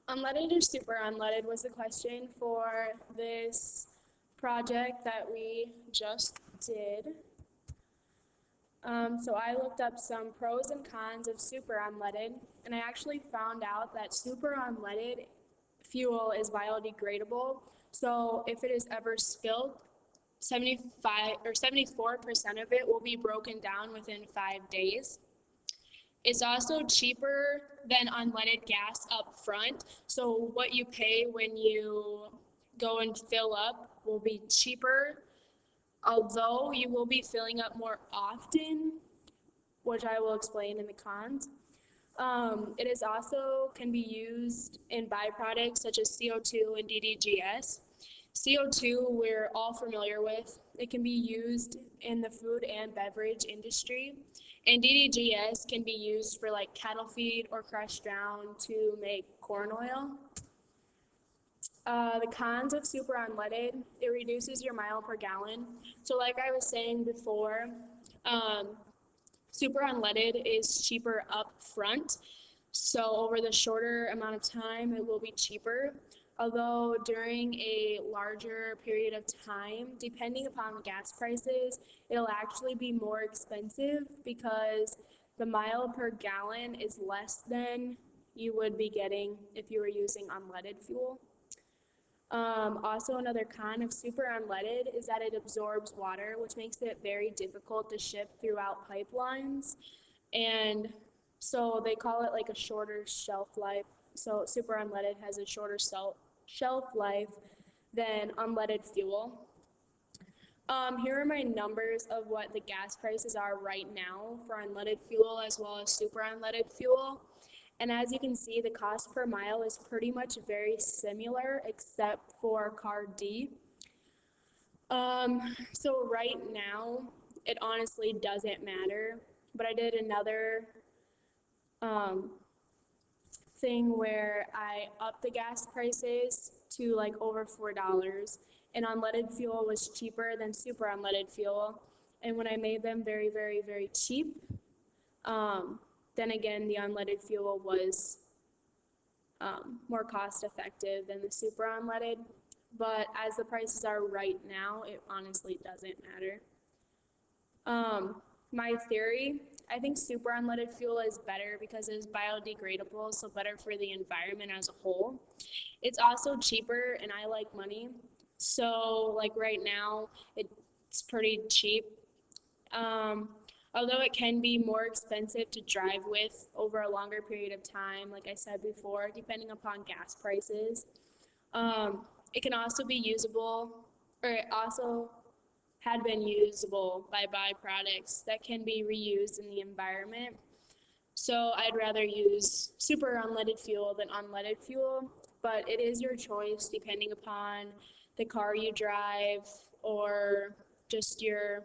Unleaded or super unleaded was the question for this project that we just did. So I looked up some pros and cons of super unleaded, and I actually found out that super unleaded fuel is biodegradable. So if it is ever spilled, 75 or 74% of it will be broken down within 5 days. It's also cheaper than unleaded gas up front. So what you pay when you go and fill up will be cheaper, although you will be filling up more often, which I will explain in the cons. It is also can be used in byproducts such as CO2 and DDGS. CO2 we're all familiar with. It can be used in the food and beverage industry. And DDGS can be used for like cattle feed or crushed down to make corn oil. The cons of super unleaded, it reduces your mile per gallon. So like I was saying before, super unleaded is cheaper up front. So over the shorter amount of time, it will be cheaper. Although during a larger period of time, depending upon gas prices, it'll actually be more expensive because the mile per gallon is less than you would be getting if you were using unleaded fuel. Also, another con of super unleaded is that it absorbs water, which makes it very difficult to ship throughout pipelines. And so they call it like a shorter shelf life. So super unleaded has a shorter shelf life than unleaded fuel. Here are my numbers of what the gas prices are right now for unleaded fuel as well as super unleaded fuel. And as you can see, the cost per mile is pretty much very similar except for car D. So right now, it honestly doesn't matter, but I did another thing where I upped the gas prices to like over $4, and unleaded fuel was cheaper than super unleaded fuel. And when I made them very, very, very cheap, then again, the unleaded fuel was more cost effective than the super unleaded. But as the prices are right now, it honestly doesn't matter. My theory, I think super unleaded fuel is better because it is biodegradable, so better for the environment as a whole. It's also cheaper, and I like money. So like right now, it's pretty cheap. Although it can be more expensive to drive with over a longer period of time, like I said before, depending upon gas prices. It can also be usable, or it also had been usable by byproducts that can be reused in the environment. So I'd rather use super unleaded fuel than unleaded fuel, but it is your choice depending upon the car you drive or just your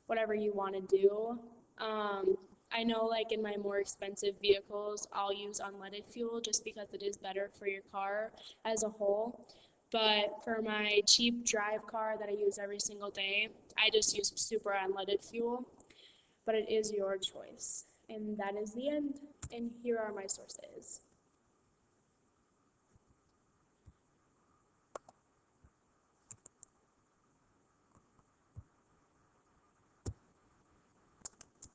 whatever you want to do. I know like in my more expensive vehicles, I'll use unleaded fuel just because it is better for your car as a whole. But for my cheap drive car that I use every single day, I just use super unleaded fuel. But it is your choice. And that is the end. And here are my sources.